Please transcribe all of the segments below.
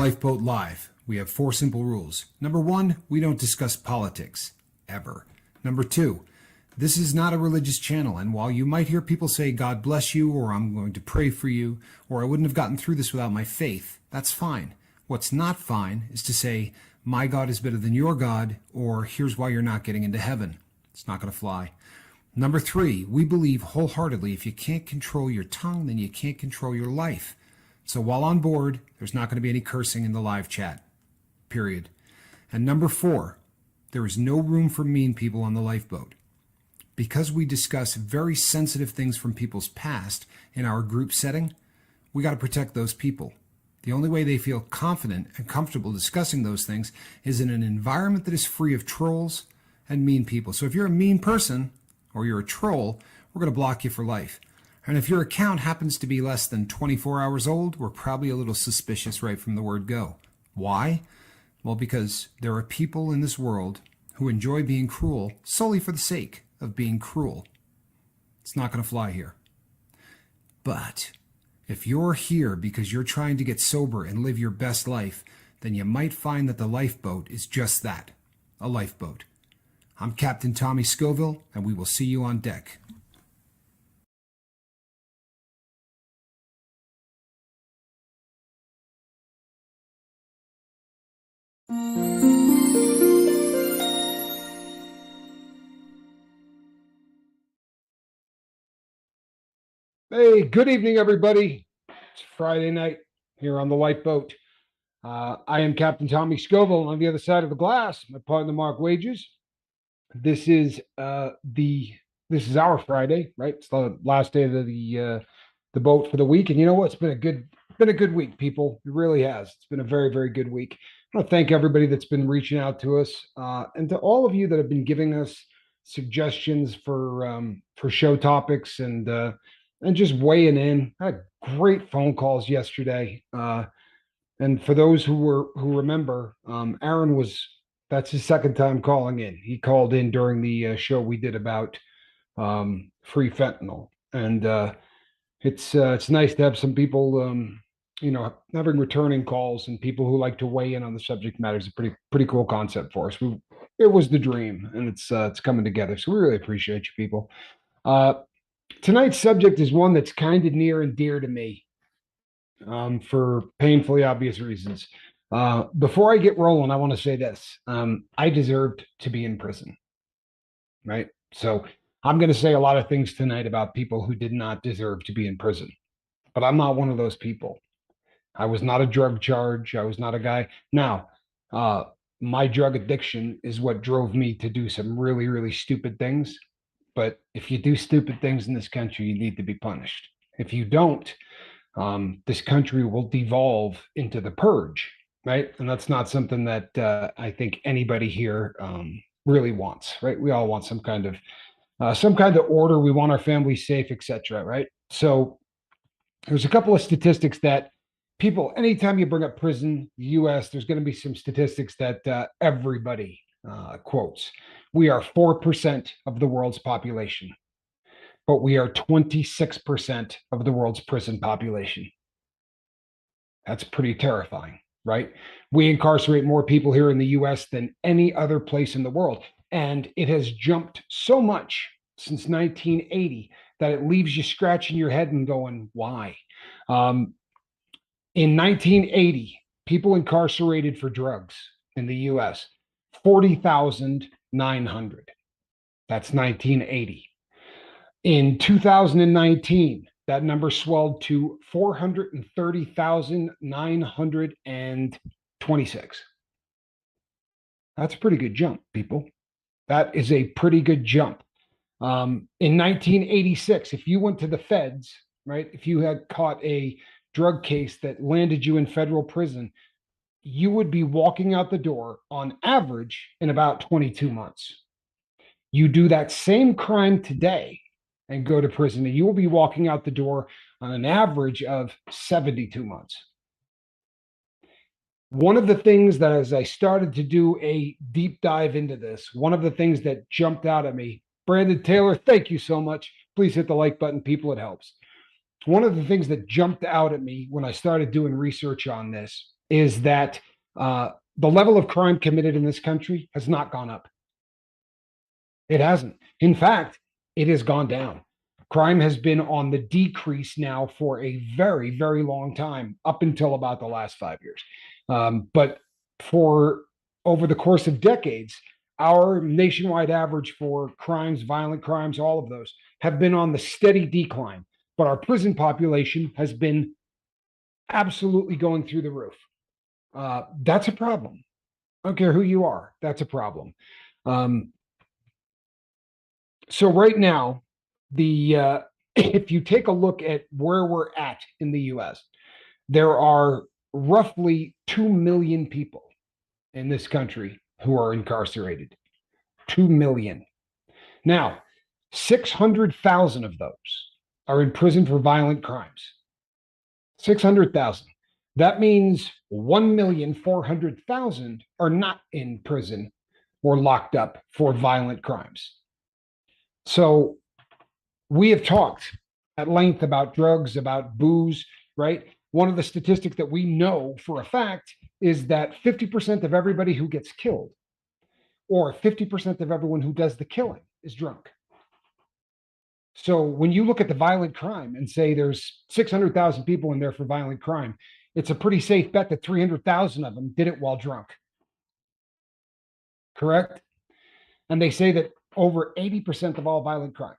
Lifeboat Live. We have 4 simple rules. Number 1, we don't discuss politics, ever. Number 2, this is not a religious channel, and while you might hear people say, God bless you, or I'm going to pray for you, or I wouldn't have gotten through this without my faith, that's fine. What's not fine is to say, my God is better than your God, or here's why you're not getting into heaven. It's not going to fly. Number 3, we believe wholeheartedly if you can't control your tongue, then you can't control your life. So while on board, there's not going to be any cursing in the live chat, period. And number 4, there is no room for mean people on the lifeboat. Because we discuss very sensitive things from people's past in our group setting, we got to protect those people. The only way they feel confident and comfortable discussing those things is in an environment that is free of trolls and mean people. So if you're a mean person or you're a troll, we're going to block you for life. And if your account happens to be less than 24 hours old, we're probably a little suspicious right from the word go. Why? Well, because there are people in this world who enjoy being cruel solely for the sake of being cruel. It's not going to fly here. But if you're here because you're trying to get sober and live your best life, then you might find that the lifeboat is just that, a lifeboat. I'm Captain Tommy Scoville, and we will see you on deck. Hey, good evening, everybody. It's Friday night here on the Lifeboat. I am Captain Tommy Scoville. On the other side of the glass, my partner Mark Wages. This is our Friday, right? It's the last day of the boat for the week, and you know what? It's been a good week, people. It really has. It's been a very, very good week. I want to thank everybody that's been reaching out to us, and to all of you that have been giving us suggestions for show topics and just weighing in. I had great phone calls yesterday. And for those who remember, Aaron that's his second time calling in. He called in during the show we did about free fentanyl. And it's nice to have some people, having returning calls and people who like to weigh in on the subject matter is a pretty cool concept for us. It was the dream, and it's coming together. So we really appreciate you people. Tonight's subject is one that's kind of near and dear to me, for painfully obvious reasons. Before I get rolling, I want to say this. I deserved to be in prison, right? So I'm going to say a lot of things tonight about people who did not deserve to be in prison, but I'm not one of those people. I was not a drug charge. I was not a guy. Now, my drug addiction is what drove me to do some really, really stupid things. But if you do stupid things in this country, you need to be punished. If you don't, this country will devolve into the purge, right? And that's not something that I think anybody here really wants, right? We all want some kind of order. We want our families safe, etc., right? So there's a couple of statistics that people, anytime you bring up prison, the U.S., there's going to be some statistics that everybody quotes. We are 4% of the world's population, but we are 26% of the world's prison population. That's pretty terrifying, right? We incarcerate more people here in the US than any other place in the world. And it has jumped so much since 1980 that it leaves you scratching your head and going, why? In 1980, people incarcerated for drugs in the US, 40,900. That's 1980. In 2019, that number swelled to 430,926. That's a pretty good jump, people. That is a pretty good jump. In 1986, if you went to the feds, right, if you had caught a drug case that landed you in federal prison, you would be walking out the door on average in about 22 months. You do that same crime today and go to prison, and you will be walking out the door on an average of 72 months. One of the things that, as I started to do a deep dive into this, one of the things that jumped out at me, Brandon Taylor, thank you so much. Please hit the like button, people, it helps. One of the things that jumped out at me when I started doing research on this is that the level of crime committed in this country has not gone up. It hasn't. In fact, it has gone down. Crime has been on the decrease now for a very, very long time, up until about the last 5 years. But for over the course of decades, our nationwide average for crimes, violent crimes, all of those have been on the steady decline. But our prison population has been absolutely going through the roof. That's a problem. I don't care who you are. That's a problem. Um, so right now, the if you take a look at where we're at in the U.S., there are roughly 2 million people in this country who are incarcerated. 2 million. Now, 600,000 of those are in prison for violent crimes. 600,000. That means 1,400,000 are not in prison or locked up for violent crimes. So we have talked at length about drugs, about booze, right? One of the statistics that we know for a fact is that 50% of everybody who gets killed, or 50% of everyone who does the killing, is drunk. So when you look at the violent crime and say there's 600,000 people in there for violent crime, it's a pretty safe bet that 300,000 of them did it while drunk. Correct? And they say that over 80% of all violent crimes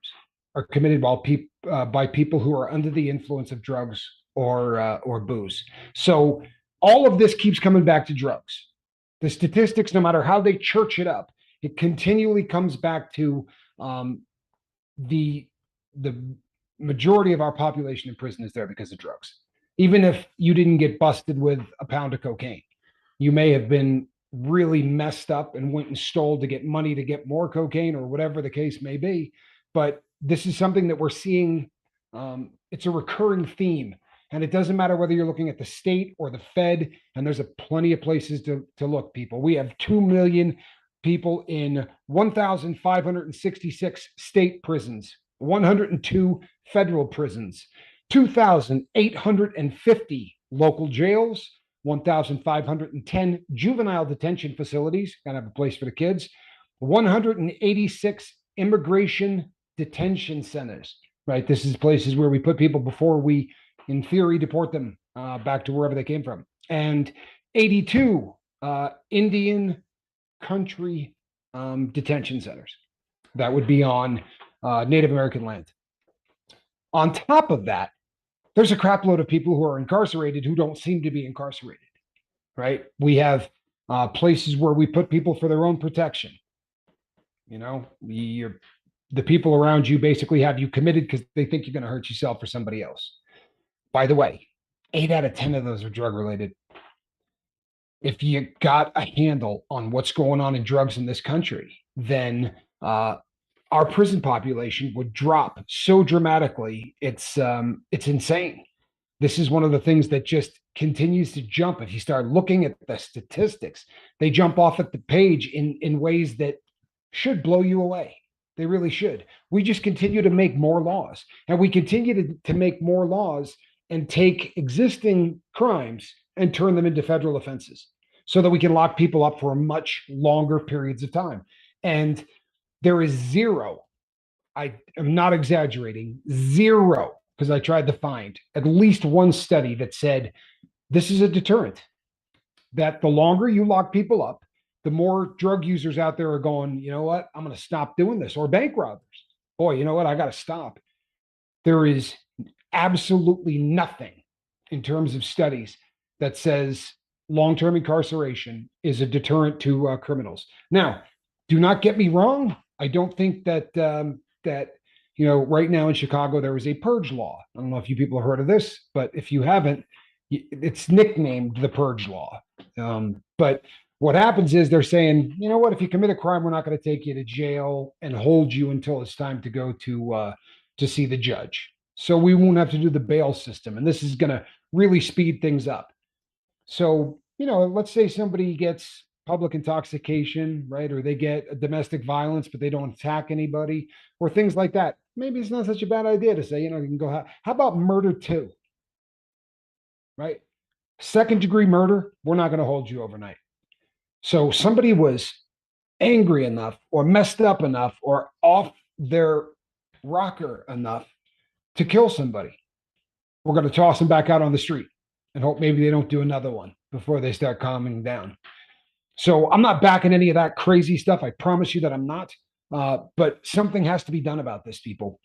are committed by people who are under the influence of drugs or booze. So all of this keeps coming back to drugs. The statistics, no matter how they church it up, it continually comes back to the majority of our population in prison is there because of drugs. Even if you didn't get busted with a pound of cocaine, you may have been really messed up and went and stole to get money to get more cocaine or whatever the case may be. But this is something that we're seeing. It's a recurring theme. And it doesn't matter whether you're looking at the state or the Fed, and there's plenty of places to look, people. We have 2 million people in 1,566 state prisons, 102 federal prisons, 2,850 local jails, 1,510 juvenile detention facilities, kind of have a place for the kids, 186 immigration detention centers, right? This is places where we put people before we, in theory, deport them back to wherever they came from. And 82 Indian country detention centers that would be on Native American land. On top of that, there's a crapload of people who are incarcerated who don't seem to be incarcerated, right? We have places where we put people for their own protection. You know, the people around you basically have you committed because they think you're going to hurt yourself or somebody else. By the way, 8 out of 10 of those are drug related. If you got a handle on what's going on in drugs in this country, then our prison population would drop so dramatically. It's insane. This is one of the things that just continues to jump. If you start looking at the statistics, they jump off at the page in ways that should blow you away. They really should. We just continue to make more laws, and we continue to make more laws and take existing crimes and turn them into federal offenses so that we can lock people up for much longer periods of time. And there is zero, I am not exaggerating, zero, because I tried to find at least one study that said this is a deterrent, that the longer you lock people up, the more drug users out there are going, you know what, I'm going to stop doing this, or bank robbers. Boy, you know what, I got to stop. There is absolutely nothing in terms of studies that says long-term incarceration is a deterrent to criminals. Now, do not get me wrong. I don't think that right now in Chicago there is a purge law. I don't know if you people have heard of this, but if you haven't, it's nicknamed the purge law. But what happens is they're saying, you know what, if you commit a crime, we're not going to take you to jail and hold you until it's time to go to see the judge. So we won't have to do the bail system, and this is going to really speed things up. So, let's say somebody gets public intoxication, right? Or they get a domestic violence, but they don't attack anybody, or things like that. Maybe it's not such a bad idea to say, you can go, how about murder too? Right? Second degree murder, we're not going to hold you overnight. So somebody was angry enough or messed up enough or off their rocker enough to kill somebody. We're going to toss them back out on the street and hope maybe they don't do another one before they start calming down. So I'm not backing any of that crazy stuff. I promise you that I'm not. But something has to be done about this, people.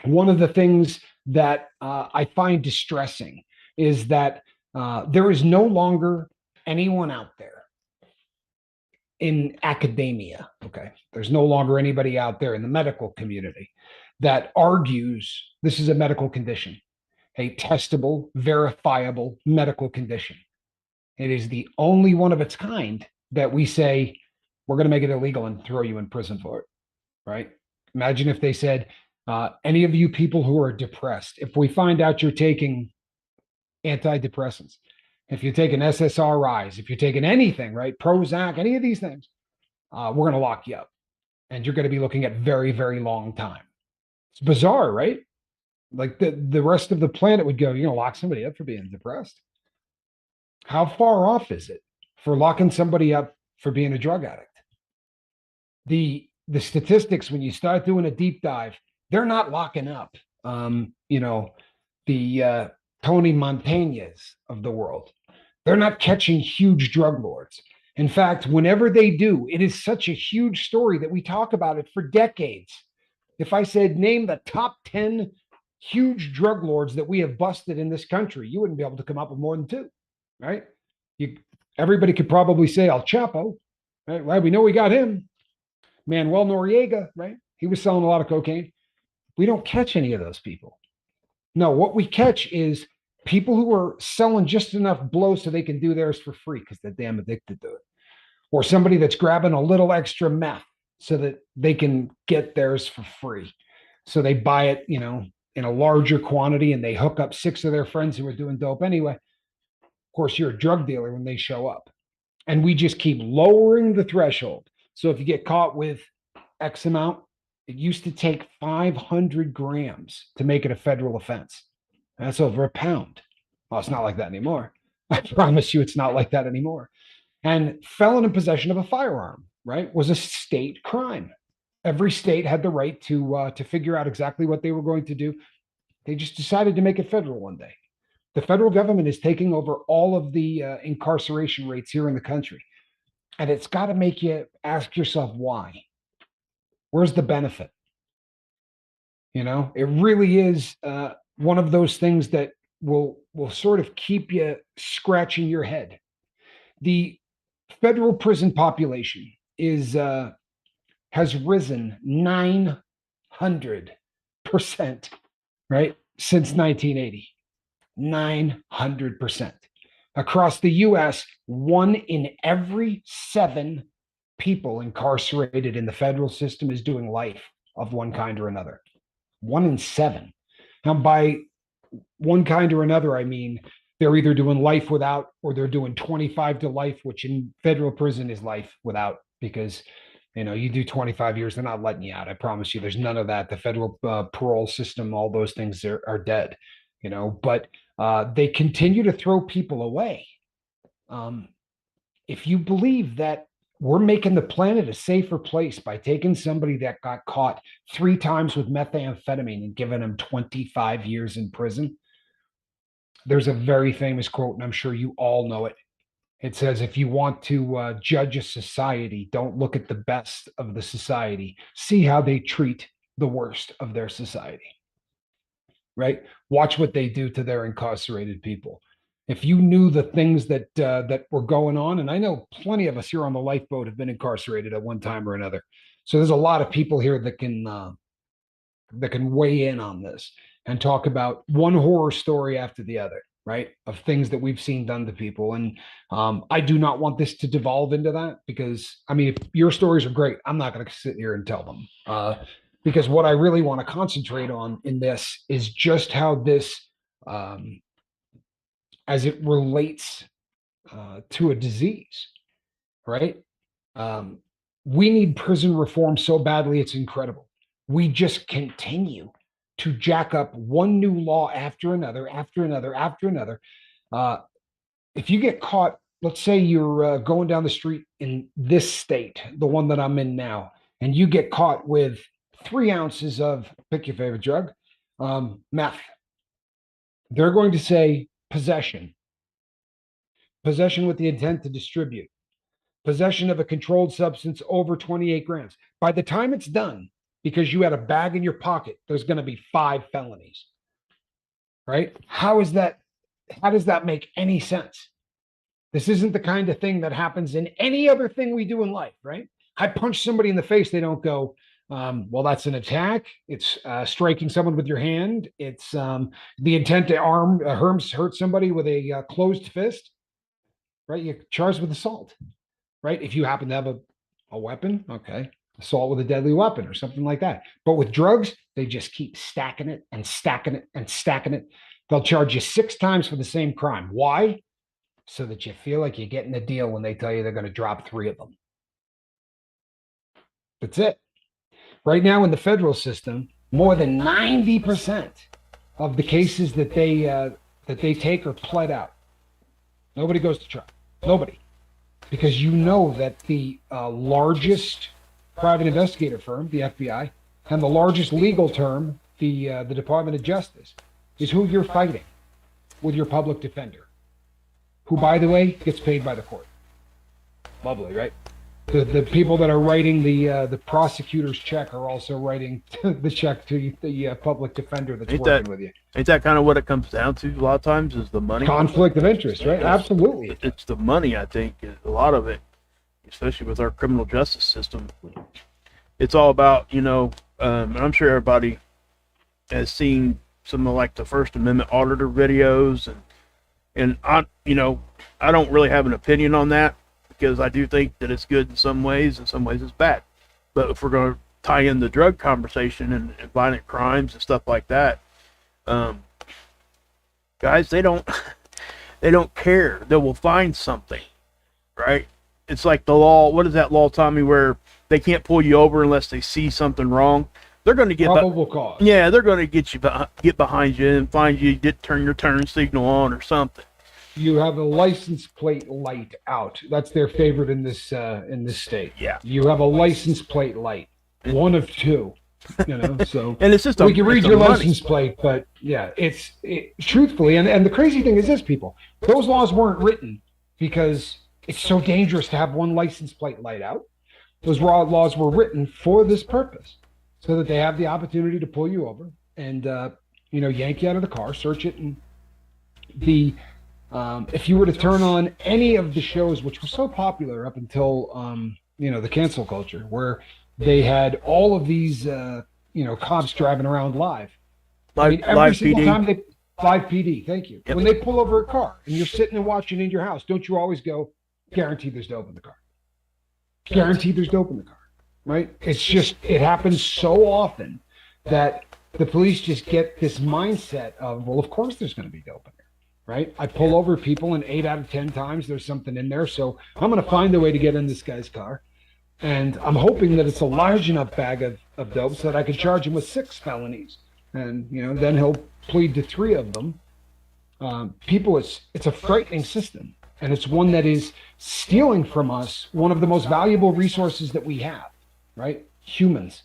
One of the things that I find distressing is that there is no longer anyone out there in academia. Okay. There's no longer anybody out there in the medical community that argues this is a medical condition, a testable, verifiable medical condition. It is the only one of its kind that we say we're going to make it illegal and throw you in prison for it, right? Imagine if they said, any of you people who are depressed, if we find out you're taking antidepressants, if you're taking SSRIs, if you're taking anything, right, Prozac, any of these things, we're going to lock you up and you're going to be looking at very, very long time. It's bizarre, right? Like the rest of the planet would go, you're going to lock somebody up for being depressed. How far off is it for locking somebody up for being a drug addict? The statistics, when you start doing a deep dive, they're not locking up the Tony Montañas of the world. They're not catching huge drug lords. In fact, whenever they do, it is such a huge story that we talk about it for decades. If I said name the top 10 huge drug lords that we have busted in this country, you wouldn't be able to come up with more than two, right? You, everybody could probably say El Chapo, right? Well, we know we got him. Manuel Noriega, right? He was selling a lot of cocaine. We don't catch any of those people. No, what we catch is people who are selling just enough blows so they can do theirs for free because they're damn addicted to it. Or somebody that's grabbing a little extra meth so that they can get theirs for free. So they buy it, in a larger quantity and they hook up 6 of their friends who are doing dope anyway. Of course, you're a drug dealer when they show up. And we just keep lowering the threshold. So if you get caught with X amount, it used to take 500 grams to make it a federal offense. That's over a pound. Well, it's not like that anymore. I promise you it's not like that anymore. And felon in possession of a firearm, right, was a state crime. Every state had the right to figure out exactly what they were going to do. They just decided to make it federal one day. The federal government is taking over all of the incarceration rates here in the country. And it's got to make you ask yourself why. Where's the benefit? It really is one of those things that will sort of keep you scratching your head. The federal prison population has risen 900%, right, since 1980. 900%. Across the US, 1 in every 7 people incarcerated in the federal system is doing life of one kind or another. 1 in 7. Now, by one kind or another, I mean they're either doing life without or they're doing 25 to life, which in federal prison is life without, because you do 25 years, they're not letting you out. I promise you, there's none of that. The federal parole system, all those things are dead, but they continue to throw people away. If you believe that we're making the planet a safer place by taking somebody that got caught 3 times with methamphetamine and giving them 25 years in prison, there's a very famous quote, and I'm sure you all know it. It says, if you want to judge a society, don't look at the best of the society. See how they treat the worst of their society, right? Watch what they do to their incarcerated people. If you knew the things that were going on, and I know plenty of us here on the lifeboat have been incarcerated at one time or another. So there's a lot of people here that can weigh in on this and talk about one horror story after the other, right? Of things that we've seen done to people. And I do not want this to devolve into that because, I mean, if your stories are great, I'm not going to sit here and tell them. Because what I really want to concentrate on in this is just how this, as it relates to a disease, right? We need prison reform so badly, it's incredible. We just continue to jack up one new law after another, after another, after another. if you get caught, let's say you're going down the street in this state, the one that I'm in now, and you get caught with 3 ounces of, pick your favorite drug, meth, they're going to say possession, possession with the intent to distribute, possession of a controlled substance over 28 grams. By the time it's done, because you had a bag in your pocket, there's going to be 5 felonies, right? How is that? How does that make any sense? This isn't the kind of thing that happens in any other thing we do in life, right? I punch somebody in the face, they don't go, well, that's an attack. It's striking someone with your hand. It's the intent to hurt somebody with a closed fist, right? You're charged with assault, right? If you happen to have a weapon, okay, assault with a deadly weapon or something like that. But with drugs, they just keep stacking it and stacking it and stacking it. They'll charge you 6 times for the same crime. Why? So that you feel like you're getting a deal when they tell you they're going to drop 3 of them. That's it. Right now in the federal system, more than 90% of the cases that they take are pled out. Nobody goes to trial. Nobody. Because you know that the largest private investigator firm, the FBI, and the largest legal term, the Department of Justice, is who you're fighting with your public defender, who, by the way, gets paid by the court. Lovely, right? The people that are writing the prosecutor's check are also writing the check to the public defender that's working with you. Ain't that kind of what it comes down to a lot of times, is the money? Conflict of interest, right? Absolutely. It's the money, I think, a lot of it, especially with our criminal justice system. It's all about, and I'm sure everybody has seen some of like the First Amendment auditor videos, and I don't really have an opinion on that, because I do think that it's good in some ways it's bad. But if we're going to tie in the drug conversation and violent crimes and stuff like that, guys, they don't care. They will find something, right? It's like the law. What is that law, Tommy, where they can't pull you over unless they see something wrong? They're going to get probable cause. Yeah, they're going to get behind you and find you didn't turn your turn signal on or something. You have a license plate light out. That's their favorite in this state. Yeah. You have a license plate light. One of 2. So and it's just we can read your license plate, but yeah, it's truthfully, and the crazy thing is this, people, those laws weren't written because it's so dangerous to have one license plate light out. Those laws were written for this purpose, so that they have the opportunity to pull you over and yank you out of the car, search it, and if you were to turn on any of the shows which were so popular up until the cancel culture, where they had all of these cops driving around live. Every single time they live PD, thank you. Yep. When they pull over a car and you're sitting and watching in your house, don't you always go, guaranteed there's dope in the car? Guaranteed there's dope in the car, right? It's just, it happens so often that the police just get this mindset of, well, of course there's going to be dope in there. Right? I pull over people, and 8 out of 10 times there's something in there. So I'm going to find a way to get in this guy's car. And I'm hoping that it's a large enough bag of dope so that I can charge him with 6 felonies. And, then he'll plead to 3 of them. People, it's a frightening system. And it's one that is stealing from us one of the most valuable resources that we have, right? Humans.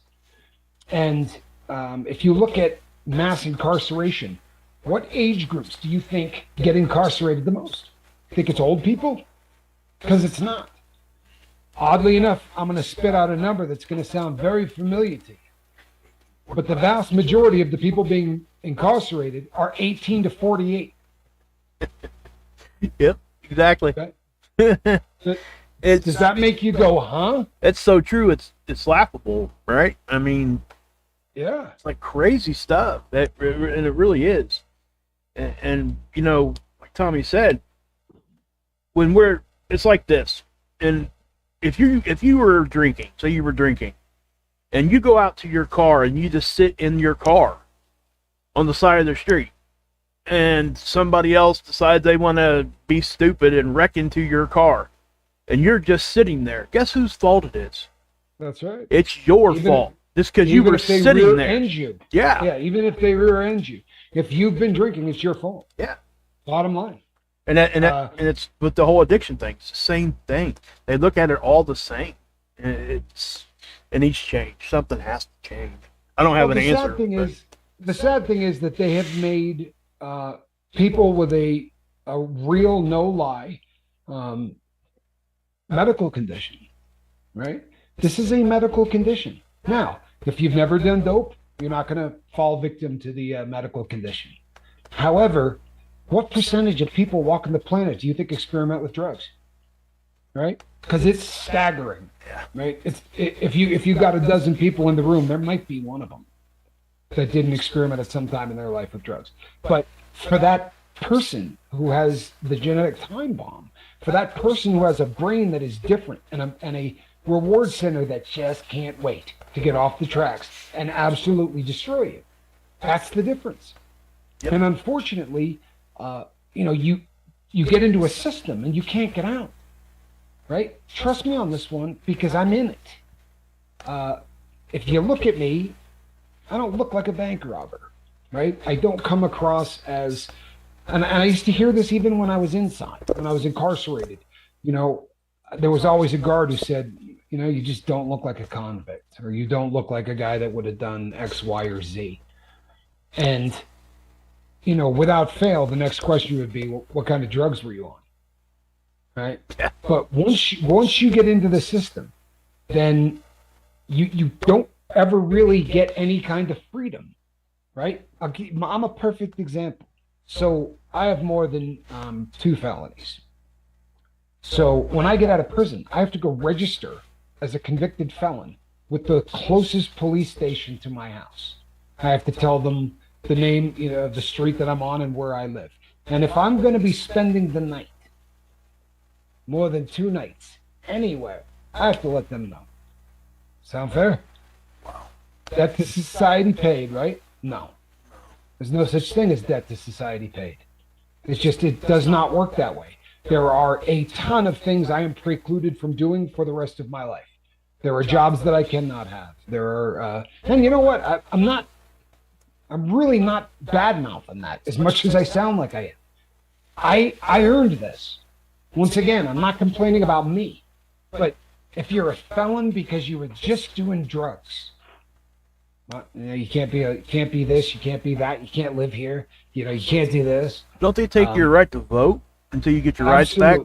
And if you look at mass incarceration, what age groups do you think get incarcerated the most? Think it's old people? Because it's not. Oddly enough, I'm going to spit out a number that's going to sound very familiar to you. But the vast majority of the people being incarcerated are 18 to 48. Yep, exactly. Okay. Does that make you go, huh? It's so true. It's laughable, right? I mean, yeah, it's like crazy stuff. And it really is. And like Tommy said, it's like this. And if you were drinking, say you were drinking, and you go out to your car and you just sit in your car on the side of the street, and somebody else decides they want to be stupid and wreck into your car, and you're just sitting there, guess whose fault it is? That's right. It's your fault. Just because you were sitting there. You. Yeah. Yeah, even if they rear end you. If you've been drinking, it's your fault. Yeah. Bottom line. And it's with the whole addiction thing. It's the same thing. They look at it all the same. And it needs change. Something has to change. I don't have an answer. The sad thing is that they have made people with a real no lie medical condition, right? This is a medical condition. Now, if you've never done dope, you're not going to fall victim to the medical condition. However, what percentage of people walking the planet do you think experiment with drugs? Right? Because it's staggering. Yeah. Right? If you got a dozen people in the room, there might be one of them that didn't experiment at some time in their life with drugs. But for that person who has the genetic time bomb, for that person who has a brain that is different and a reward center that just can't wait to get off the tracks and absolutely destroy you, that's the difference. Yep. And unfortunately, you get into a system and you can't get out. Right? Trust me on this one because I'm in it. If you look at me, I don't look like a bank robber, right? I don't come across as, and I used to hear this even when I was inside, when I was incarcerated. There was always a guard who said, you just don't look like a convict, or you don't look like a guy that would have done X, Y, or Z. And, without fail, the next question would be, well, what kind of drugs were you on? Right? Yeah. But once you get into the system, then you don't ever really get any kind of freedom, right? I'm a perfect example. So I have more than 2 felonies. So when I get out of prison, I have to go register as a convicted felon with the closest police station to my house. I have to tell them the name, of the street that I'm on and where I live. And if I'm going to be spending the night, more than 2 nights, anywhere, I have to let them know. Sound fair? Wow. Debt to society paid, right? No. There's no such thing as debt to society paid. It's just, it does not work that way. There are a ton of things I am precluded from doing for the rest of my life. There are jobs that I cannot have. There are, and you know what? I'm really not bad-mouthing that as much as I sound like I am. I earned this. Once again, I'm not complaining about me, but if you're a felon because you were just doing drugs, you can't be this, you can't be that, you can't live here, you can't do this. Don't they take your right to vote until you get your rights back?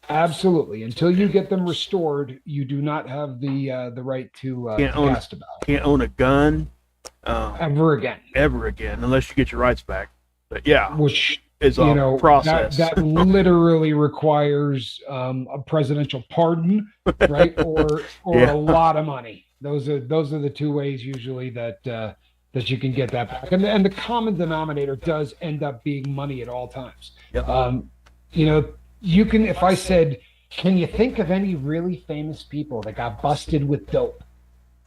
Absolutely. Until you get them restored, you do not have the right to cast a ballot. Can't own a gun ever again, unless you get your rights back. But yeah, which is a process that literally requires a presidential pardon, right, or Yeah. a lot of money. Those are the 2 ways usually that you can get that back, and the common denominator does end up being money at all times. Yep. You can, if I said, can you think of any really famous people that got busted with dope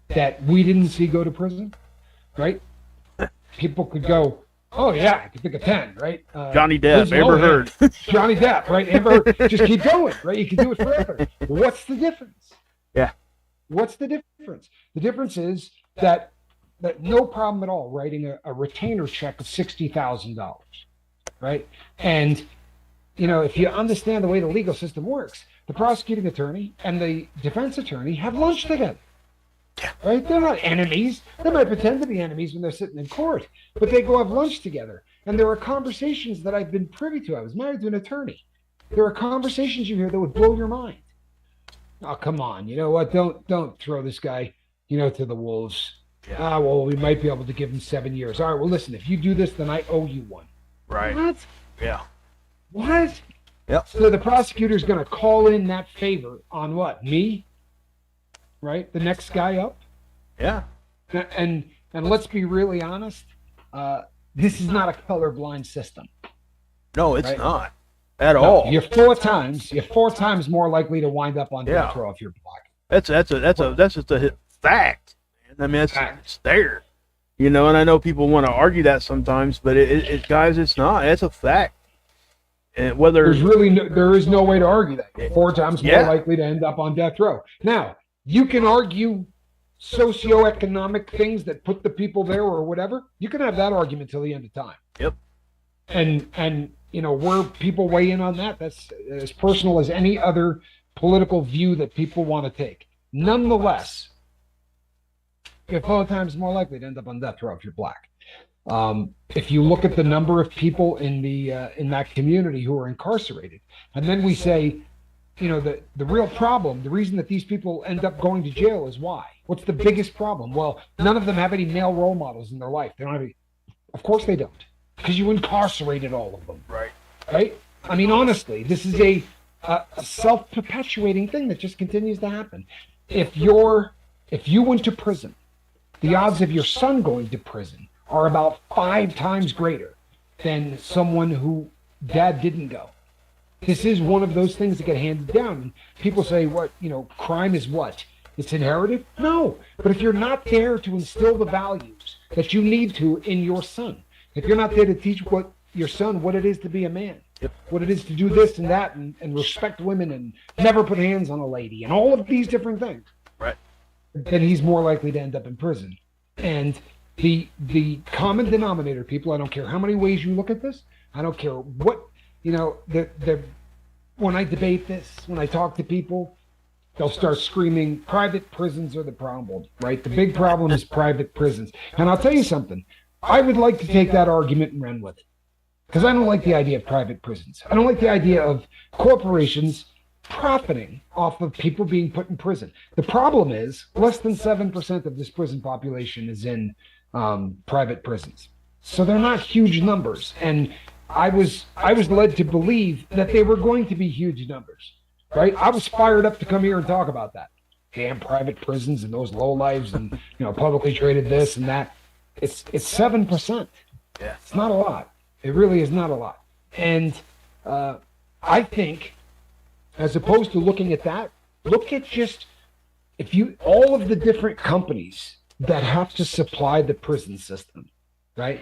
that we didn't see go to prison, right? People could go, oh yeah, I can think of 10, right? Johnny Depp, Amber Heard. Johnny Depp, right? Amber Heard. Just keep going, right? You can do it forever. What's the difference? Yeah. What's the difference? The difference is that no problem at all writing a retainer check of $60,000, right? And if you understand the way the legal system works, the prosecuting attorney and the defense attorney have lunch together. Right? They're not enemies. They might pretend to be enemies when they're sitting in court, but they go have lunch together. And there are conversations that I've been privy to. I was married to an attorney. There are conversations you hear that would blow your mind. Oh, come on. You know what? Don't throw this guy, to the wolves. Yeah. Well, we might be able to give him 7 years. All right, well, listen, if you do this, then I owe you 1. Right. What? Yeah. What? Yep. So the prosecutor's going to call in that favor on what? Me? Right? The next guy up? Yeah. And let's be really honest. This is not a colorblind system. No, it's right? not at all. You're 4 times more likely to wind up on death row if you're black. That's just a fact. I mean, it's there. And I know people want to argue that sometimes, but guys, it's not. It's a fact. And whether there is no way to argue that. 4 times more likely to end up on death row. Now, you can argue socioeconomic things that put the people there or whatever. You can have that argument till the end of time. Yep. And where people weigh in on that, that's as personal as any other political view that people want to take. Nonetheless, you're 4 times more likely to end up on death row if you're black. If you look at the number of people in that community who are incarcerated, and then we say, the real problem, the reason that these people end up going to jail is why? What's the biggest problem? Well, none of them have any male role models in their life. They don't have any. Of course they don't, because you incarcerated all of them. Right. Right? I mean, honestly, this is a self-perpetuating thing that just continues to happen. If you went to prison, the odds of your son going to prison are about 5 times greater than someone who dad didn't go. This is one of those things that get handed down. People say, what, crime is what? It's inherited? No. But if you're not there to instill the values that you need to in your son, if you're not there to teach your son what it is to be a man, what it is to do this and that and respect women and never put hands on a lady and all of these different things, right, then he's more likely to end up in prison. And the common denominator, people, I don't care how many ways you look at this, I don't care what, when I debate this, when I talk to people, they'll start screaming, private prisons are the problem, right? The big problem is private prisons. And I'll tell you something, I would like to take that argument and run with it. Because I don't like the idea of private prisons. I don't like the idea of corporations profiting off of people being put in prison. The problem is less than 7% of this prison population is in private prisons. So they're not huge numbers. And I was led to believe that they were going to be huge numbers, right? I was fired up to come here and talk about that. Damn private prisons and those lowlives and, publicly traded this and that. It's 7%. Yeah. It's not a lot. It really is not a lot. And I think, as opposed to looking at that, look at just all of the different companies that have to supply the prison system, right?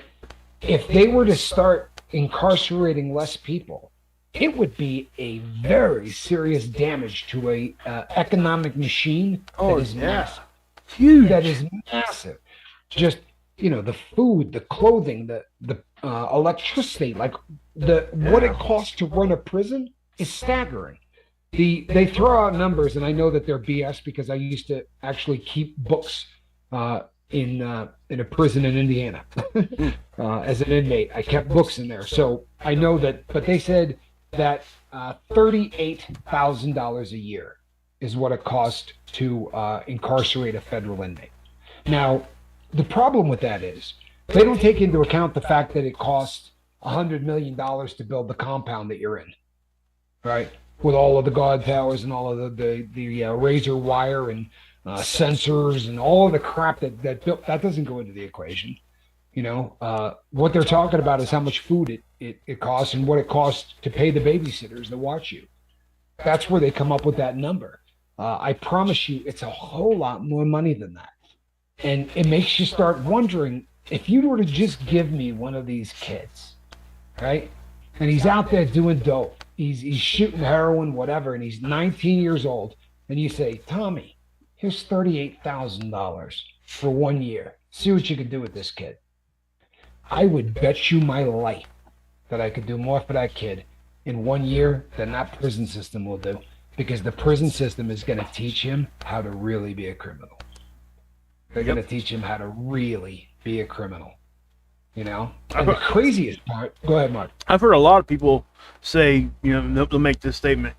If they were to start incarcerating less people, it would be a very serious damage to a economic machine that is massive. Huge. That is massive. Just the food, the clothing, the electricity, what it costs to run a prison is staggering. They throw out numbers, and I know that they're BS because I used to actually keep books in a prison in Indiana as an inmate. I kept books in there, so I know that. But they said that $38,000 a year is what it cost to incarcerate a federal inmate. Now, the problem with that is they don't take into account the fact that it costs $100 million to build the compound that you're in, right? With all of the guard towers and all of the razor wire and sensors and all of the crap that built, that doesn't go into the equation. What they're talking about is how much food it costs and what it costs to pay the babysitters that watch you. That's where they come up with that number. I promise you, it's a whole lot more money than that. And it makes you start wondering, if you were to just give me one of these kids, right? And he's out there doing dope. He's shooting heroin, whatever, and he's 19 years old. And you say, Tommy, here's $38,000 for 1 year. See what you can do with this kid. I would bet you my life that I could do more for that kid in 1 year than that prison system will do. Because the prison system is going to teach him how to really be a criminal. They're going to teach him how to really be a criminal. And the craziest part, go ahead, Mark. I've heard a lot of people say, they'll make this statement,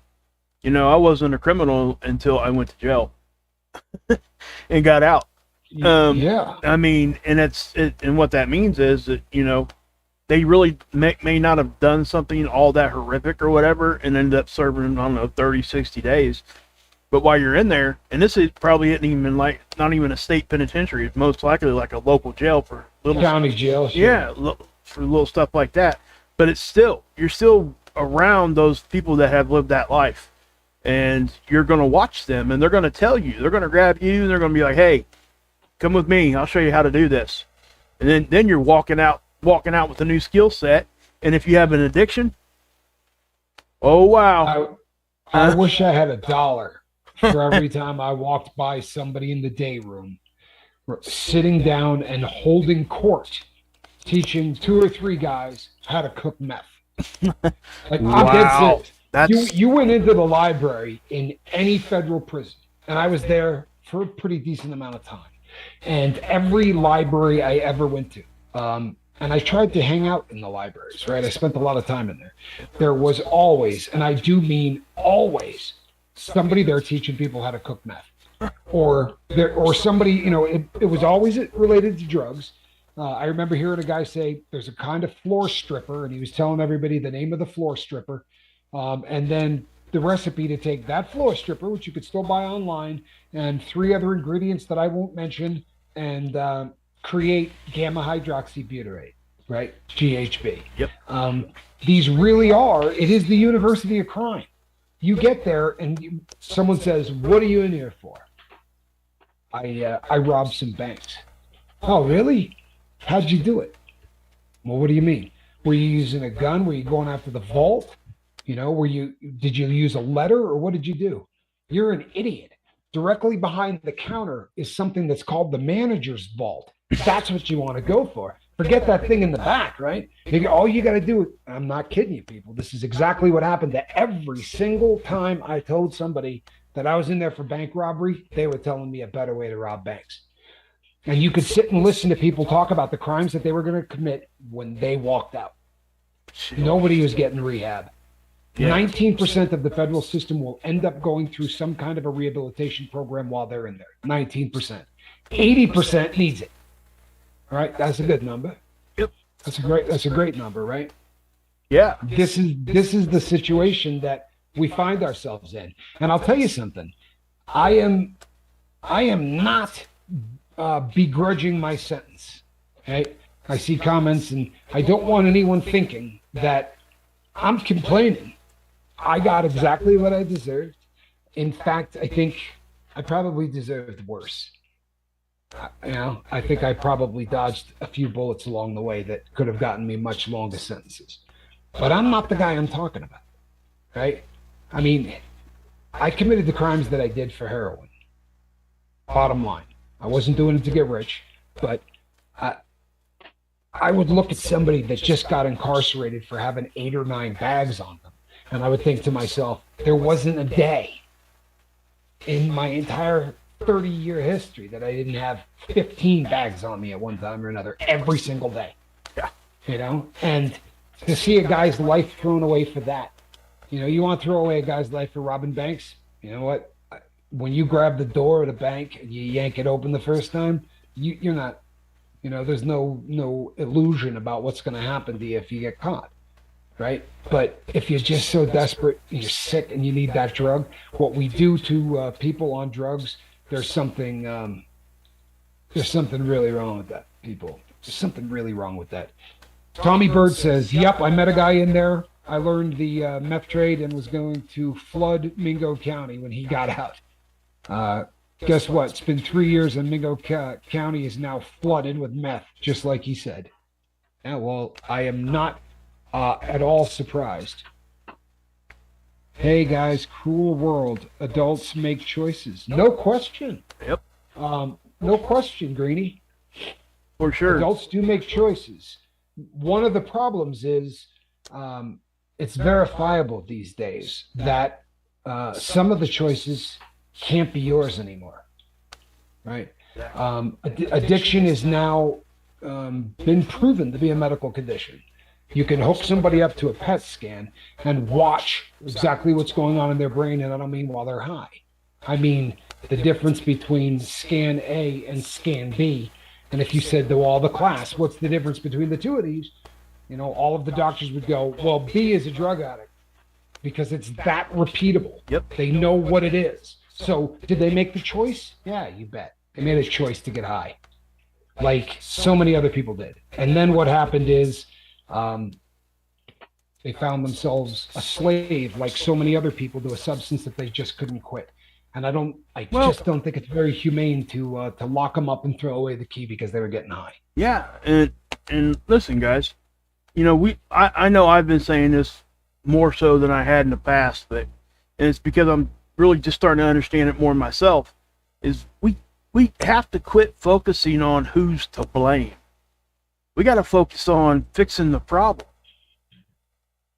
I wasn't a criminal until I went to jail and got out. Yeah. I mean, and and what that means is that, they really may not have done something all that horrific or whatever and ended up serving, I don't know, 30, 60 days. But while you're in there, and this is probably not even a state penitentiary, it's most likely like a local jail for little county jail. Sure. Yeah, for little stuff like that. But you're still around those people that have lived that life, and you're going to watch them, and they're going to tell you, they're going to grab you, and they're going to be like, "Hey, come with me. I'll show you how to do this." And then you're walking out with a new skill set. And if you have an addiction, oh wow! I wish I had $1 for every time I walked by somebody in the day room, sitting down and holding court, teaching 2 or 3 guys how to cook meth. Like, I'm dead Wow. serious. That's You went into the library in any federal prison, and I was there for a pretty decent amount of time. And every library I ever went to, and I tried to hang out in the libraries, right? I spent a lot of time in there. There was always, and I do mean always, somebody there teaching people how to cook meth, or somebody, it was always related to drugs. I remember hearing a guy say there's a kind of floor stripper, and he was telling everybody the name of the floor stripper, and then the recipe to take that floor stripper, which you could still buy online, and three other ingredients that I won't mention, and create gamma hydroxybutyrate, right? GHB. yep. These really are. It is the university of crime. You get there, and someone says, "What are you in here for?" I robbed some banks. Oh, really? How'd you do it? Well, what do you mean? Were you using a gun? Were you going after the vault? Did you use a letter, or what did you do? You're an idiot. Directly behind the counter is something that's called the manager's vault. That's what you want to go for. Forget that thing in the back, right? All you got to do, I'm not kidding you, people. This is exactly what happened to every single time I told somebody that I was in there for bank robbery. They were telling me a better way to rob banks. And you could sit and listen to people talk about the crimes that they were going to commit when they walked out. Nobody was getting rehab. Yeah. 19% of the federal system will end up going through some kind of a rehabilitation program while they're in there. 19%. 80% needs it. All right, that's a good number. Yep. That's a great number, right? Yeah. This is the situation that we find ourselves in. And I'll tell you something. I am not begrudging my sentence. Okay? I see comments, and I don't want anyone thinking that I'm complaining. I got exactly what I deserved. In fact, I think I probably deserved worse. I think I probably dodged a few bullets along the way that could have gotten me much longer sentences. But I'm not the guy I'm talking about, right? I mean, I committed the crimes that I did for heroin. Bottom line, I wasn't doing it to get rich, but I would look at somebody that just got incarcerated for having 8 or 9 bags on them, and I would think to myself, there wasn't a day in my entire 30-year history that I didn't have 15 bags on me at one time or another every single day. Yeah. And to see a guy's life thrown away for that, you want to throw away a guy's life for robbing banks? You know what? When you grab the door of the bank and you yank it open the first time, you're not, there's no illusion about what's going to happen to you if you get caught, right? But if you're just so desperate, you're sick, and you need that drug, what we do to people on drugs, there's something really wrong with that, people. There's something really wrong with that. Tommy Bird says, "Yep, I met a guy in there. I learned the meth trade and was going to flood Mingo County when he got out. Guess what? It's been 3 years and Mingo County is now flooded with meth, just like he said." Yeah, well, I am not at all surprised. Hey guys, cruel world. Adults make choices. No question. Yep. No question, Greenie. For sure. Adults do make choices. One of the problems is it's verifiable these days that some of the choices can't be yours anymore, right? Addiction is now been proven to be a medical condition. You can hook somebody up to a PET scan and watch exactly what's going on in their brain, and I don't mean while they're high. I mean the difference between scan A and scan B. And if you said to all the class, what's the difference between the two of these? All of the doctors would go, well, B is a drug addict because it's that repeatable. Yep. They know what it is. So did they make the choice? Yeah, you bet. They made a choice to get high, like so many other people did. And then what happened is they found themselves a slave, like so many other people, to a substance that they just couldn't quit. And I just don't think it's very humane to lock them up and throw away the key because they were getting high. Yeah, and listen, guys, I know I've been saying this more so than I had in the past, and it's because I'm really just starting to understand it more myself. Is we have to quit focusing on who's to blame. We got to focus on fixing the problem.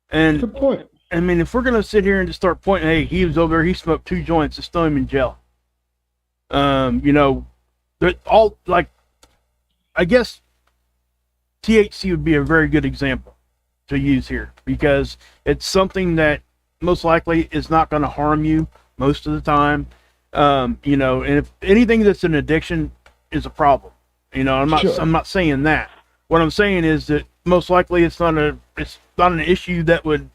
And Good point. I mean, if we're gonna sit here and just start pointing, hey, he was over there, he smoked 2 joints, just throw him in jail. You know, they're all like, I guess THC would be a very good example to use here because it's something that most likely is not going to harm you most of the time. You know, and if anything that's an addiction is a problem, you know, I'm not saying that. What I'm saying is that most likely it's not an issue that would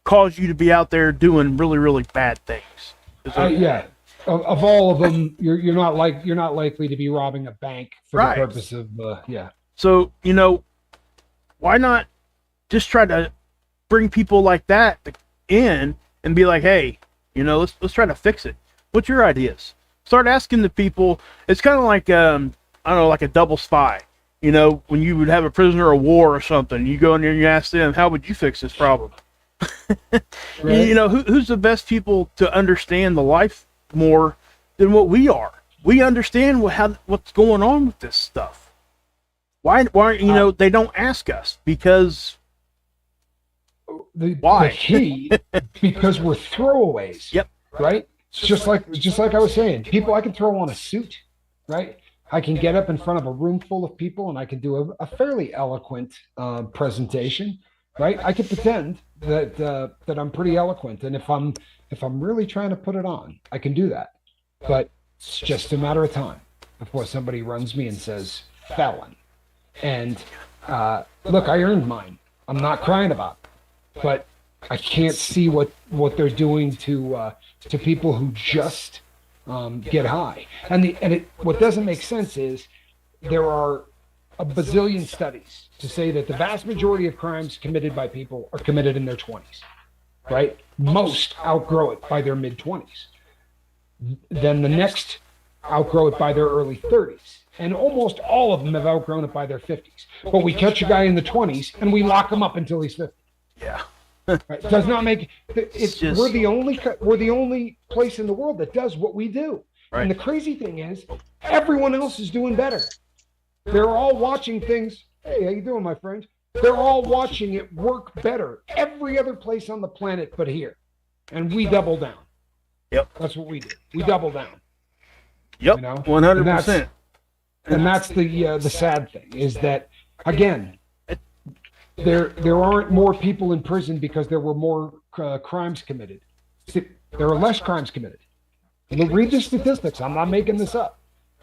cause you to be out there doing really, really bad things. Yeah. Of all of them, you're not likely to be robbing a bank for Right. the purpose of yeah. So, you know, why not just try to bring people like that in and be like, hey, you know, let's try to fix it. What's your ideas? Start asking the people. It's kind of like I don't know, like a double spy. You know, when you would have a prisoner of war or something, you go in there and you ask them, how would you fix this problem? Right. You know, who's the best people to understand the life more than what we are? We understand what's going on with this stuff. Why you know, they don't ask us because why? The key, because we're throwaways. Yep. Right. It's just like I was saying, people, I can throw on a suit, right? I can get up in front of a room full of people and I can do a fairly eloquent presentation, right? I could pretend that I'm pretty eloquent, and if I'm really trying to put it on, I can do that. But it's just a matter of time before somebody runs me and says felon. And look, I earned mine. I'm not crying about it, but I can't see what they're doing to people who just get high. And what doesn't make sense is there are a bazillion studies to say that the vast majority of crimes committed by people are committed in their 20s, right? Most outgrow it by their mid 20s. Then the next outgrow it by their early 30s. And almost all of them have outgrown it by their 50s. But we catch a guy in the 20s and we lock him up until he's 50. Yeah. Right? Does not make it's just, we're the only place in the world that does what we do. Right. And the crazy thing is, everyone else is doing better. They're all watching things. Hey, how you doing, my friend? They're all watching it work better every other place on the planet but here. And we double down. Yep. That's what we do. We double down. Yep. You know? 100%. And that's the sad thing is that, again, there aren't more people in prison because there were more crimes committed. See, there are less crimes committed. And read the statistics. I'm not making this up.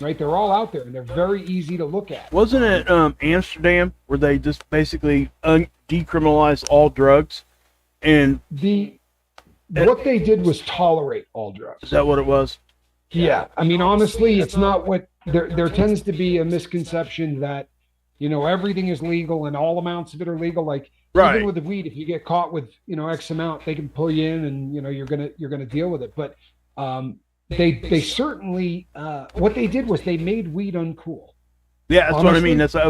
Right? They're all out there, and they're very easy to look at. Wasn't it Amsterdam where they just basically decriminalized all drugs? And what they did was tolerate all drugs. Is that what it was? Yeah. I mean, honestly, it's not what there tends to be a misconception that, you know, everything is legal and all amounts of it are legal. Like right. Even with the weed, if you get caught with, you know, X amount, they can pull you in and, you know, you're gonna deal with it. But they certainly what they did was they made weed uncool. Yeah, that's honestly, what I mean. That's where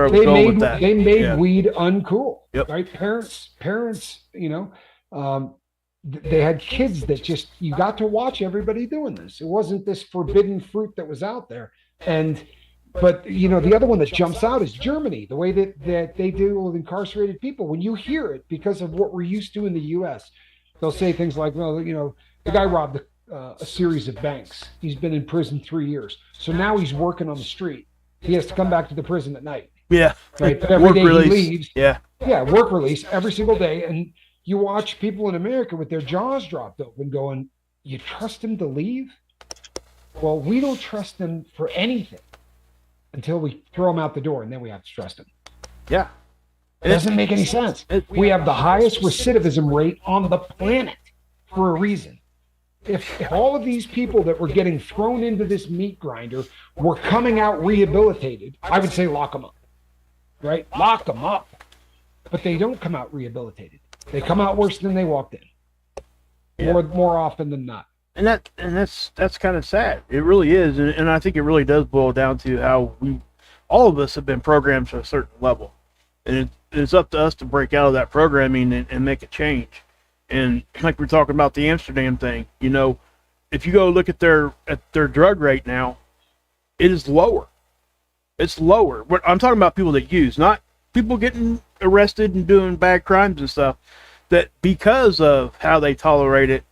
I was going with that. They made weed uncool. Yep. Right? Parents, you know, they had kids that just, you got to watch everybody doing this. It wasn't this forbidden fruit that was out there. But you know, the other one that jumps out is Germany, the way that they deal with incarcerated people. When you hear it, because of what we're used to in the U.S., they'll say things like, well, you know, the guy robbed a series of banks. He's been in prison 3 years. So now he's working on the street. He has to come back to the prison at night. Yeah. Right. But every work day release. He leaves. Yeah. Yeah. Work release every single day. And you watch people in America with their jaws dropped open going, you trust him to leave? Well, we don't trust him for anything until we throw him out the door, and then we have to trust him. Yeah. It doesn't make any sense. We have the highest recidivism rate on the planet for a reason. If all of these people that were getting thrown into this meat grinder were coming out rehabilitated, I would say lock them up, right? Lock them up. But they don't come out rehabilitated. They come out worse than they walked in, more often than not. And that's kind of sad. It really is, and I think it really does boil down to how all of us have been programmed to a certain level, and it's up to us to break out of that programming and make a change. And like we're talking about the Amsterdam thing, you know, if you go look at their drug rate now, it is lower. It's lower. I'm talking about people that use, not people getting arrested and doing bad crimes and stuff, that because of how they tolerate it,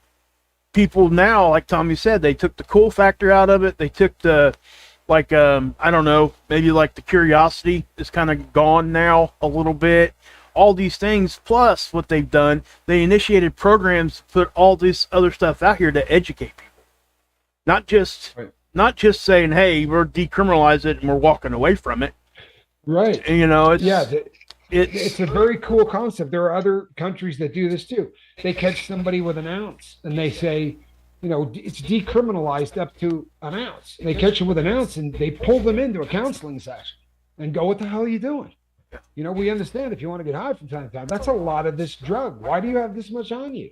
people now, like Tommy said, they took the cool factor out of it. They took the, like, I don't know, maybe like the curiosity is kind of gone now a little bit. All these things, plus what they've done, they initiated programs to put all this other stuff out here to educate people. Not just saying, hey, we're decriminalize it and we're walking away from it. Right. You know, it's a very cool concept. There are other countries that do this too. They catch somebody with an ounce and they say, it's decriminalized up to an ounce. They catch them with an ounce and they pull them into a counseling session and go, what the hell are you doing? We understand if you want to get high from time to time. That's a lot of this drug. Why do you have this much on you?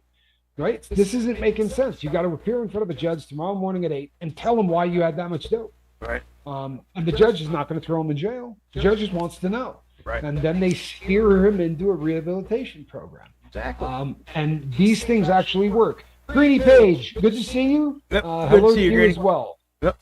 Right? This isn't making sense. You got to appear in front of a judge tomorrow morning at 8 and tell them why you had that much dope. Right. And the judge is not going to throw him in jail. The judge just wants to know. Right. And then they steer him into a rehabilitation program. Exactly. And these things actually work. Greeny Page, good to see you. Yep. Hello to you as well. Yep.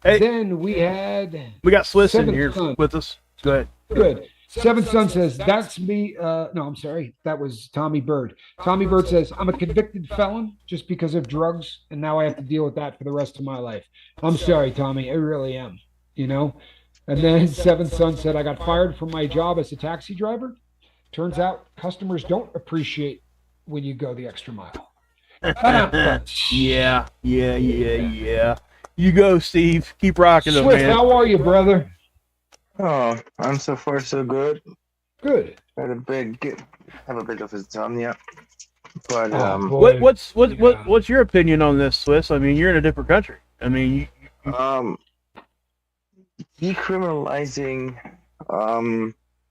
Hey, then we got Swiss in here with us. Go ahead. Good. Seventh Son says, that's me. No, I'm sorry. That was Tommy Bird. Tommy Bird says, I'm a convicted felon just because of drugs, and now I have to deal with that for the rest of my life. I'm sorry, Tommy. I really am. And then Seventh Son said, I got fired from my job as a taxi driver. Turns out customers don't appreciate when you go the extra mile. Yeah. You go, Steve. Keep rocking it, Swift, man. how are you, brother? Oh, I'm so far so good. Good. Have a bit of insomnia, but what's your opinion on this, Swiss? I mean, you're in a different country. I mean, decriminalizing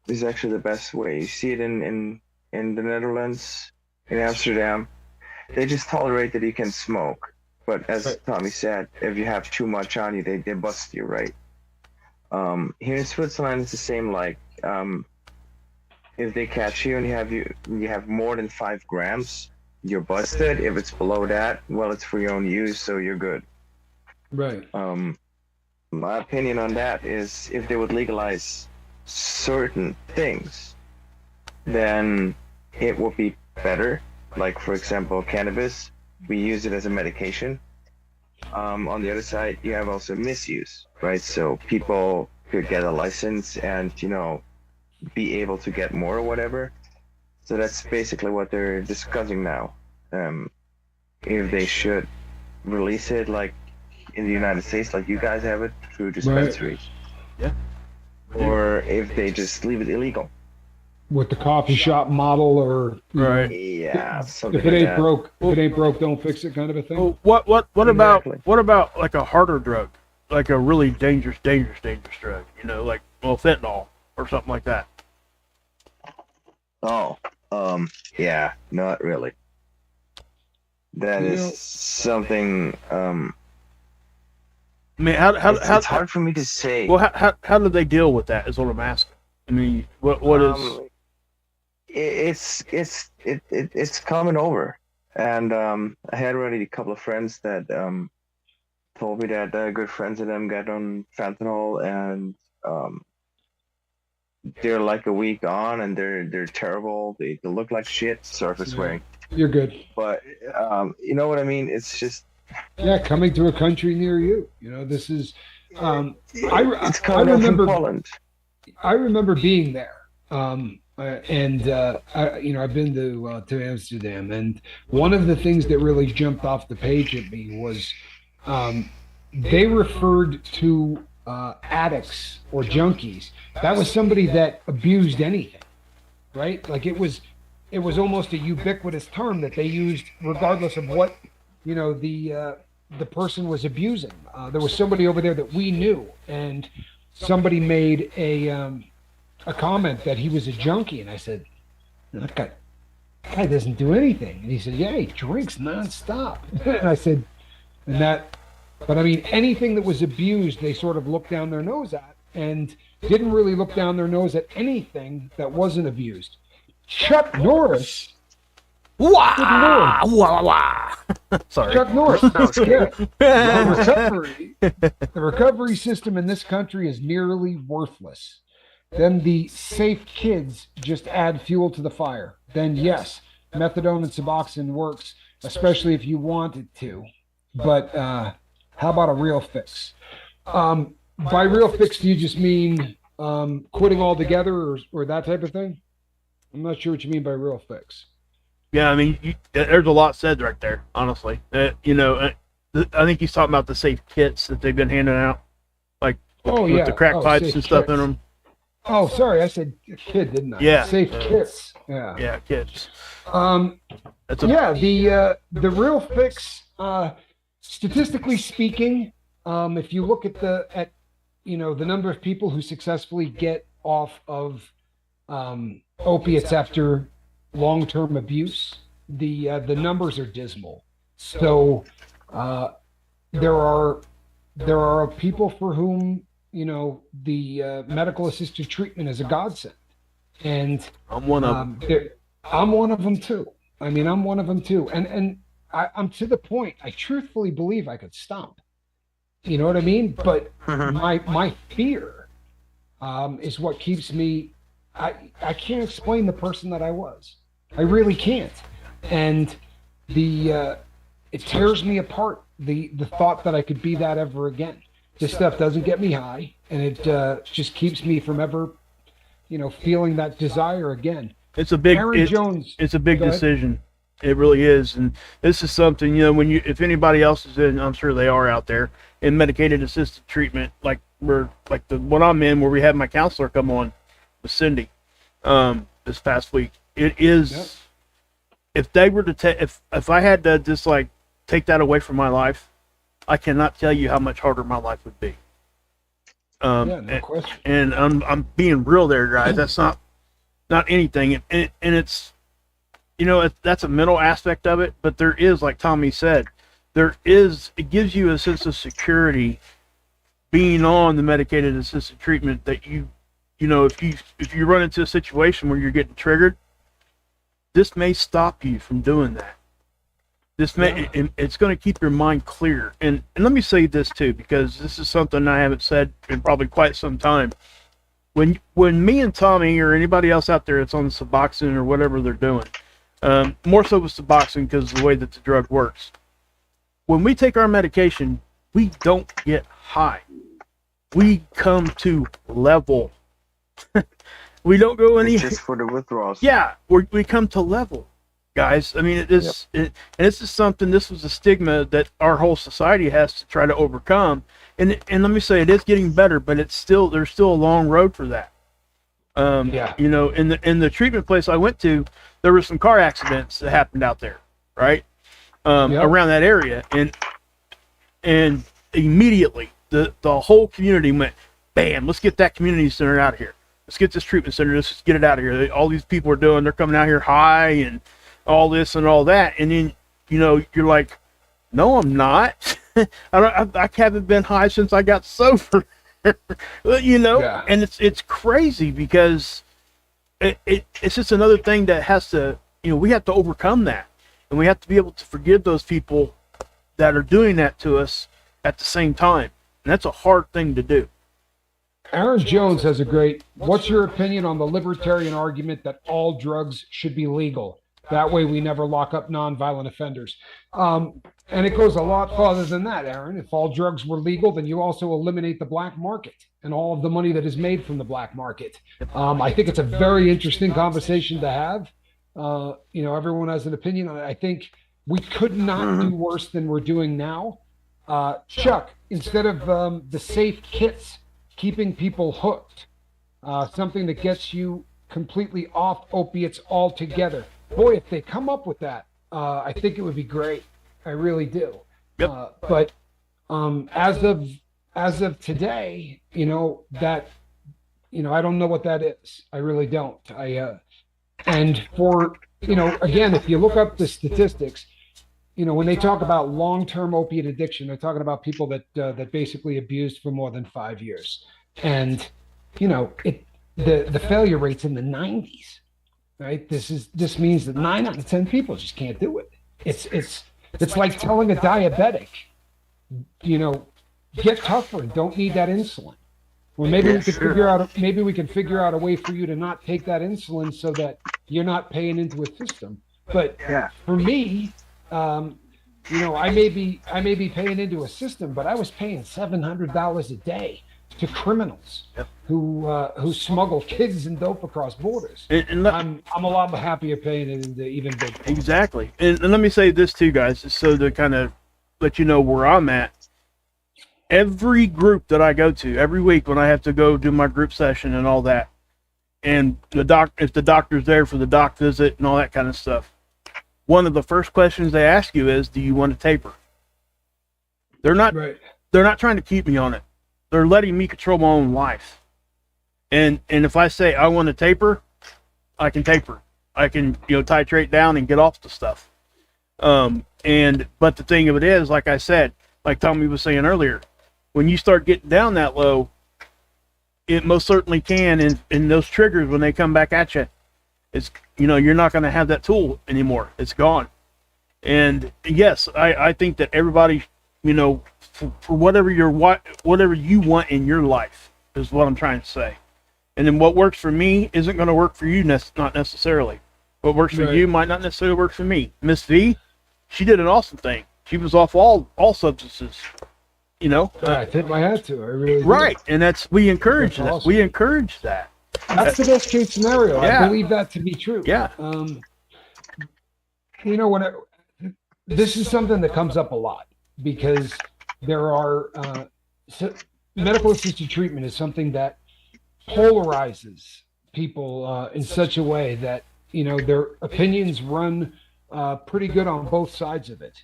is actually the best way. You see it in the Netherlands, in Amsterdam. They just tolerate that you can smoke, but as Tommy said, if you have too much on you, they bust you, right? Here in Switzerland, it's the same. Like, if they catch you and you have more than 5 grams, you're busted. If it's below that, well, it's for your own use, so you're good. Right. My opinion on that is, if they would legalize certain things, then it would be better. Like, for example, cannabis, we use it as a medication. On the other side, you have also misuse, right? So people could get a license and, be able to get more or whatever. So that's basically what they're discussing now. If they should release it, like in the United States, like you guys have it through dispensaries. Right. Yeah. Or if they just leave it illegal. With the coffee shop model, or right? Yeah. If it ain't broke, don't fix it, kind of a thing. Well, what about like a harder drug, like a really dangerous drug? Like fentanyl or something like that. Oh, yeah, not really. That is something. I mean, it's hard for me to say. Well, how do they deal with that? Is what I'm asking. I mean, what is? It's coming over, and I had already a couple of friends that told me that good friends of them got on fentanyl, and they're like a week on, and they're terrible. They look like shit. Sorry for swearing. You're good. But you know what I mean? It's just coming to a country near you. This is. It's coming from Poland. I remember being there. I've been to Amsterdam, and one of the things that really jumped off the page at me was they referred to addicts or junkies. That was somebody that abused anything, right? Like it was almost a ubiquitous term that they used regardless of what the person was abusing. There was somebody over there that we knew, and somebody made a comment that he was a junkie, and I said, that guy doesn't do anything. And he said, yeah, he drinks nonstop. And I said, but I mean, anything that was abused, they sort of looked down their nose at, and didn't really look down their nose at anything that wasn't abused. Chuck Norris. Wow! Wow! Sorry. Chuck Norris. Yeah. The recovery system in this country is nearly worthless. then the safe kids just add fuel to the fire. Then yes, methadone and Suboxone works, especially if you want it to. But how about a real fix? By real fix, do you just mean quitting altogether or that type of thing? I'm not sure what you mean by real fix. Yeah, I mean, there's a lot said right there, honestly. I think he's talking about the safe kits that they've been handing out, like with the crack pipes and stuff in them. Oh, sorry, I said kid, didn't I? Yeah. Safe kits. Yeah. Yeah, kits. The real fix, statistically speaking, if you look at the number of people who successfully get off of opiates after long-term abuse, the numbers are dismal. So there are people for whom the medical assisted treatment is a godsend, and I'm one of them. I'm one of them too. I mean, I'm one of them too, and I'm to the point. I truthfully believe I could stop. You know what I mean? But my fear is what keeps me. I can't explain the person that I was. I really can't, and it tears me apart. The thought that I could be that ever again. This stuff doesn't get me high, and it just keeps me from ever, feeling that desire again. It's a big Jones. It's a big decision. It really is, and this is something if anybody else is in, I'm sure they are out there in medicated assisted treatment, like the one I'm in, where we had my counselor come on with Cindy this past week. It is, if they were to if I had to just take that away from my life, I cannot tell you how much harder my life would be. No question. And I'm being real there, guys. That's not anything, and it's that's a mental aspect of it, but there is, like Tommy said, it gives you a sense of security being on the medicated assisted treatment that if you run into a situation where you're getting triggered, this may stop you from doing that. It's going to keep your mind clear. And let me say this too, because this is something I haven't said in probably quite some time. When me and Tommy or anybody else out there that's on Suboxone or whatever they're doing, more so with Suboxone because of the way that the drug works. When we take our medication, we don't get high. We come to level. We don't go any. Just for the withdrawals. Yeah, we come to level, guys. I mean, this is something. This was a stigma that our whole society has to try to overcome. And let me say, it is getting better, but there's still a long road for that. In the treatment place I went to, there were some car accidents that happened out there, right? Around that area, and immediately the whole community went, bam, let's get that community center out of here. Let's get this treatment center. Let's just get it out of here. All these people they're coming out here high and all this and all that. And then, you're like, no, I'm not. I haven't been high since I got sober. And it's crazy because it's just another thing that has to, we have to overcome that. And we have to be able to forgive those people that are doing that to us at the same time. And that's a hard thing to do. Aaron Jones has what's your opinion on the libertarian argument that all drugs should be legal? That way we never lock up nonviolent offenders. And it goes a lot farther than that, Aaron. If all drugs were legal, then you also eliminate the black market and all of the money that is made from the black market. I think it's a very interesting conversation to have. Everyone has an opinion on it. I think we could not do worse than we're doing now. Chuck, instead of the safe kits keeping people hooked, something that gets you completely off opiates altogether. Boy, if they come up with that, I think it would be great. I really do. Yep. But as of today, I don't know what that is. I really don't. And for, again, if you look up the statistics, when they talk about long-term opiate addiction, they're talking about people that basically abused for more than 5 years. And, the failure rate's in the 90s, right? This means that 9 out of 10 people just can't do it. It's like telling a diabetic, get tougher and don't need that insulin. Well, maybe Yeah, we could sure. figure out a way for you to not take that insulin so that you're not paying into a system. But Yeah. for me, um, I may be paying into a system, but I was paying $700 a day to criminals Yep. who smuggle kids and dope across borders. And I'm a lot happier paying it into even big pharma. exactly. And let me say this too, guys, so to kind of let you know where I'm at. Every group that I go to, every week when I have to go do my group session and all that, and if the doctor's there for the doc visit and all that kind of stuff, one of the first questions they ask you is, "Do you want to taper?" They're not Right. they're not trying to keep me on it. They're letting me control my own life. And if I say I want to taper, I can taper. I can titrate down and get off the stuff. But the thing of it is, like I said, like Tommy was saying earlier, when you start getting down that low, it most certainly can. And those triggers, when they come back at you, it's you're not going to have that tool anymore. It's gone. And yes, I think that everybody, for whatever you want in your life is what I'm trying to say. And then what works for me isn't going to work for you, not necessarily. What works for Right. you might not necessarily work for me. Miss V, she did an awesome thing. She was off all substances. I tip my hat to her. I really do. Right, and we encourage That's that. awesome. We encourage that. That's the best case scenario. Yeah. I believe that to be true. Yeah. This is something that comes up a lot because there are medical assisted treatment is something that polarizes people in such a way that their opinions run pretty good on both sides of it.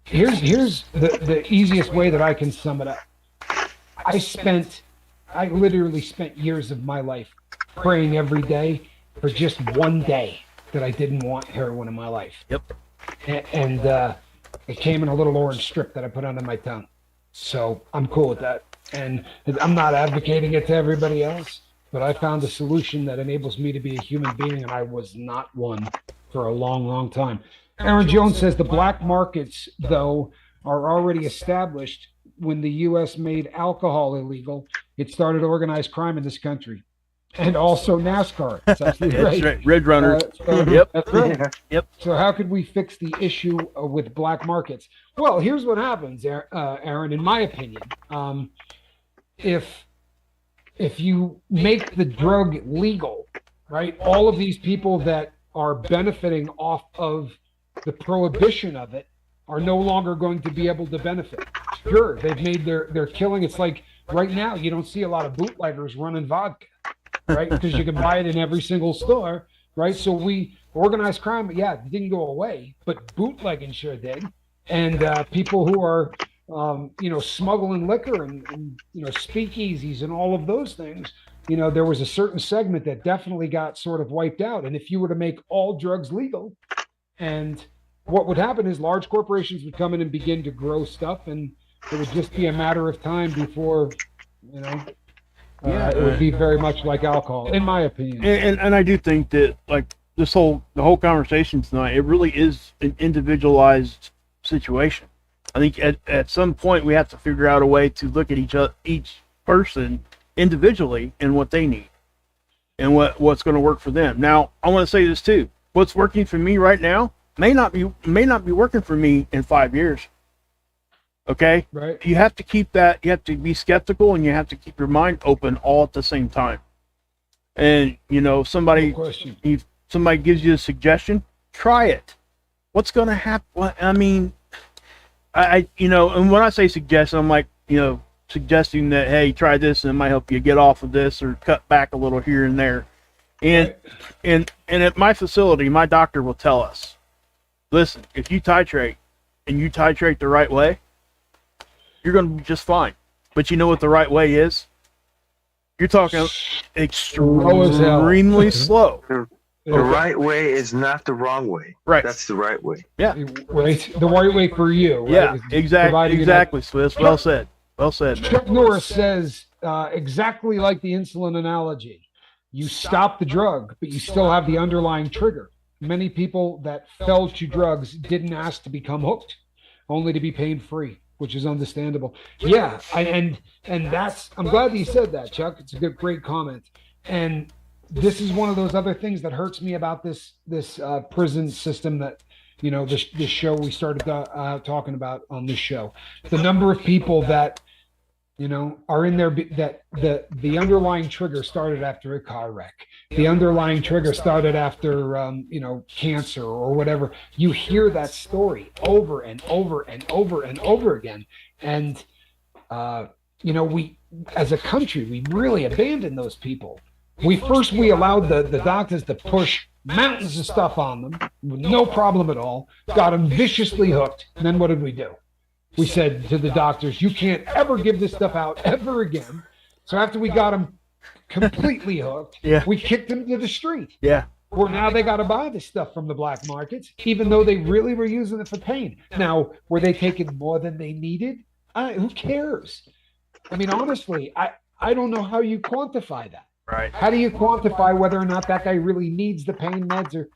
Here's the easiest way that I can sum it up. I literally spent years of my life praying every day for just one day that I didn't want heroin in my life. Yep. And it came in a little orange strip that I put under my tongue. So I'm cool with that. And I'm not advocating it to everybody else, but I found a solution that enables me to be a human being, and I was not one for a long, long time. Aaron Jones says the black markets, though, are already established. When the U.S. made alcohol illegal, it started organized crime in this country. And also NASCAR. That's absolutely That's right. right. Red Runner. Yep. That's right. Yeah. Yep. So how could we fix the issue with black markets? Well, here's what happens, Aaron, in my opinion. If you make the drug legal, right, all of these people that are benefiting off of the prohibition of it are no longer going to be able to benefit. Sure, they've made their killing. It's like right now you don't see a lot of bootleggers running vodka, right? Because you can buy it in every single store, right? So organized crime, it didn't go away, but bootlegging sure did. And people who are smuggling liquor and speakeasies and all of those things, there was a certain segment that definitely got sort of wiped out. And if you were to make all drugs legal, and what would happen is large corporations would come in and begin to grow stuff, and it would just be a matter of time before, it would be very much like alcohol, in my opinion. And I do think that like the whole conversation tonight, it really is an individualized situation. I think at some point we have to figure out a way to look at each person individually and what they need and what's going to work for them. Now, I want to say this too. What's working for me right now may not be working for me in 5 years. Okay? Right. You have to keep that, you have to be skeptical, and you have to keep your mind open all at the same time. And somebody No question. if somebody gives you a suggestion, try it. What's going to happen? I mean, and when I say suggestion, I'm like, suggesting that, hey, try this and it might help you get off of this or cut back a little here and there. And Right. and at my facility, my doctor will tell us, listen, if you titrate and you titrate the right way, you're going to be just fine. But you know what the right way is? You're talking extremely slow. The right way is not the wrong way. Right. That's the right way. Yeah. Right. The right way for you. Right? Yeah. Is Exactly. providing enough- Exactly, Swiss. Well said. Well said, man. Chuck Norris says exactly like the insulin analogy. You stop the drug, but you still have the underlying trigger. Many people that fell to drugs didn't ask to become hooked, only to be pain free. which is understandable. Yeah, and that's I'm glad that you said that, Chuck. It's a great comment. And this is one of those other things that hurts me about this prison system that this show we started talking about on this show. The number of people that are in there that the underlying trigger started after a car wreck. The underlying trigger started after cancer or whatever. You hear that story over and over and over and over again, and we as a country we really abandoned those people. We allowed the doctors to push mountains of stuff on them with no problem at all, got them viciously hooked, and then what did we do? We said to the doctors, you can't ever give this stuff out ever again. So after we got them completely hooked, we kicked them to the street. Yeah. Where now they got to buy this stuff from the black markets, even though they really were using it for pain. Now, were they taking more than they needed? Who cares? I mean, honestly, I don't know how you quantify that. Right. How do you quantify whether or not that guy really needs the pain meds?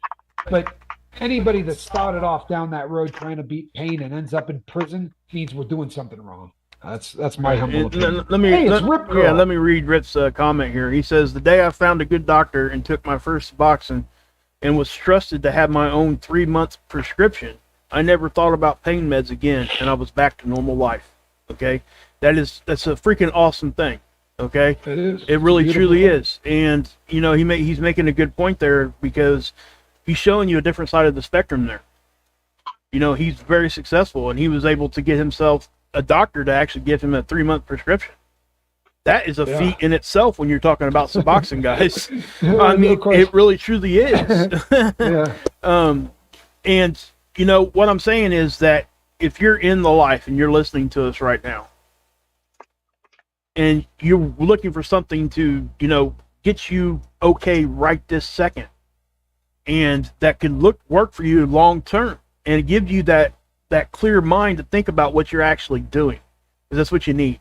But anybody that started off down that road trying to beat pain and ends up in prison means we're doing something wrong. That's my humble opinion. Let me read Rip's comment here. He says, the day I found a good doctor and took my first Suboxone and was trusted to have my own 3-month prescription, I never thought about pain meds again, and I was back to normal life. Okay? That's a freaking awesome thing. Okay? It is. It really truly is. And, he's making a good point there because he's showing you a different side of the spectrum there. He's very successful, and he was able to get himself a doctor to actually give him a 3-month prescription. That is a feat in itself when you're talking about Suboxone, guys. I mean, it really truly is. And, what I'm saying is that if you're in the life and you're listening to us right now, and you're looking for something to, get you okay right this second, and that can work for you long term and give you that clear mind to think about what you're actually doing, because that's what you need.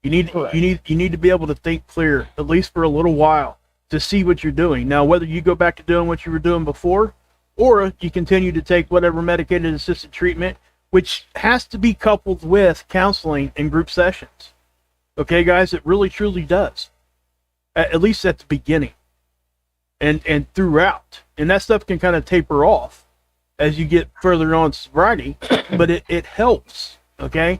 You need to be able to think clear, at least for a little while, to see what you're doing. Now, whether you go back to doing what you were doing before, or you continue to take whatever medicated assisted treatment, which has to be coupled with counseling and group sessions. Okay, guys, it really truly does. At least at the beginning. And throughout. And that stuff can kind of taper off as you get further on sobriety, but it helps. Okay?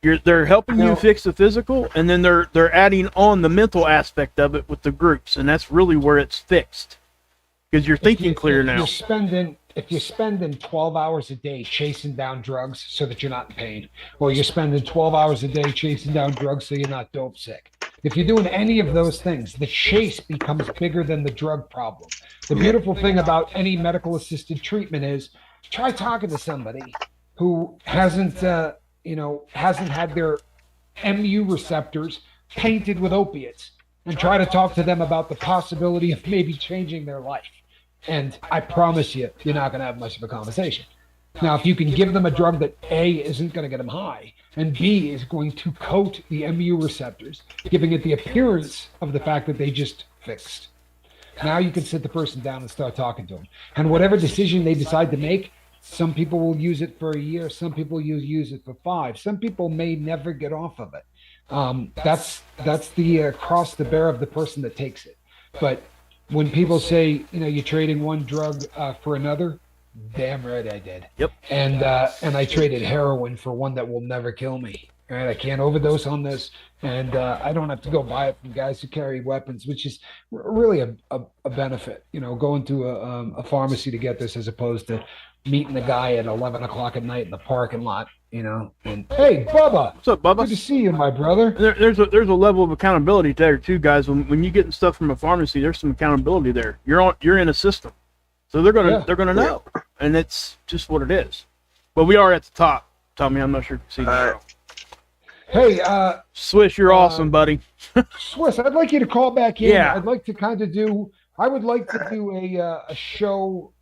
They're helping you fix the physical, and then they're adding on the mental aspect of it with the groups, and that's really where it's fixed. Because you're thinking clear now. If you're spending 12 hours a day chasing down drugs so that you're not in pain, or you're spending 12 hours a day chasing down drugs so you're not dope sick, if you're doing any of those things, the chase becomes bigger than the drug problem. The beautiful thing about any medical assisted treatment is try talking to somebody who hasn't had their MU receptors tainted with opiates, and try to talk to them about the possibility of maybe changing their life. And I promise you're not going to have much of a conversation. Now, if you can give them a drug that A, isn't going to get them high, and B, is going to coat the MU receptors, giving it the appearance of the fact that they just fixed. Now you can sit the person down and start talking to them. And whatever decision they decide to make, some people will use it for a year, some people use it for 5, some people may never get off of it. That's the cross to bear of the person that takes it. But when people say, you're trading one drug for another, damn right I did. Yep. And I traded heroin for one that will never kill me. Right? I can't overdose on this, and I don't have to go buy it from guys who carry weapons, which is really a benefit. Going to a pharmacy to get this as opposed to meeting a guy at 11 o'clock at night in the parking lot. And hey, Bubba. What's up, Bubba? Good to see you, my brother. There's a level of accountability there too, guys. When you're getting stuff from a pharmacy, there's some accountability there. You're in a system, so they're gonna know, and it's just what it is. But we are at the top, Tommy. I'm not sure if you see that. Hey, Swish, you're awesome, buddy. Swiss, I'd like you to call back in. Yeah. I'd like to I would like to do a show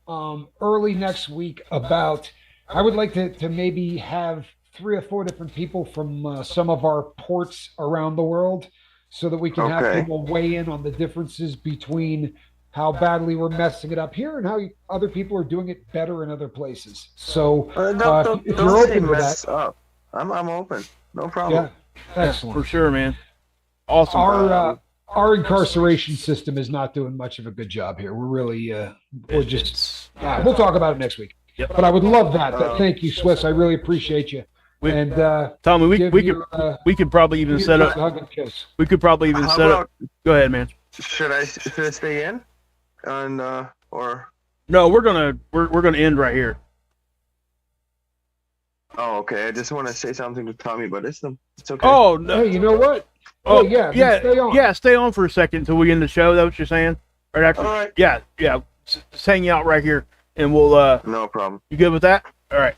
early next week about. I would like to maybe have 3 or 4 different people from some of our ports around the world, so that we can have people weigh in on the differences between how badly we're messing it up here and how other people are doing it better in other places. So don't if you're open to mess that, up. I'm open. No problem. Yeah, excellent. For sure, man. Awesome. Our incarceration system is not doing much of a good job here. We're really we're just we'll talk about it next week. Yep. But I would love that. Thank you, Swiss. I really appreciate you. We- And Tommy, give we you, we could probably even give set you up. a hug and kiss. We could probably even How set about, up. Go ahead, man. should I stay in? And or No, we're gonna end right here. oh, okay. I just want to say something to Tommy, but it's okay. Oh no. Hey, you know what? Oh Hey, yeah, yeah, then stay on. yeah. Stay on for a second until we end the show. That's what you're saying, right after. All right. Yeah. Just hang out right here, and we'll. No problem. You good with that? All right.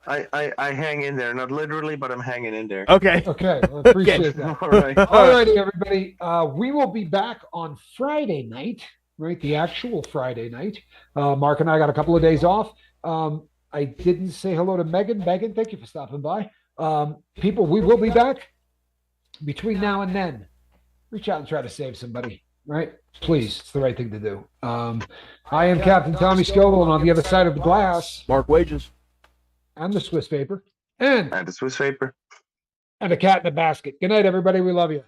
I hang in there, not literally, but I'm hanging in there. Okay. Okay, well, appreciate that. All right. All righty, everybody. We will be back on Friday night, right? The actual Friday night. Mark and I got a couple of days off. I didn't say hello to Megan. Megan, thank you for stopping by. People, we will be back between now and then. Reach out and try to save somebody, right? Please, it's the right thing to do. I am Captain Tommy Scoville, and on the other side of the glass, Mark Wages. I'm the Swiss Paper, and And the Swiss paper. a cat in a basket. Good night, everybody. We love you.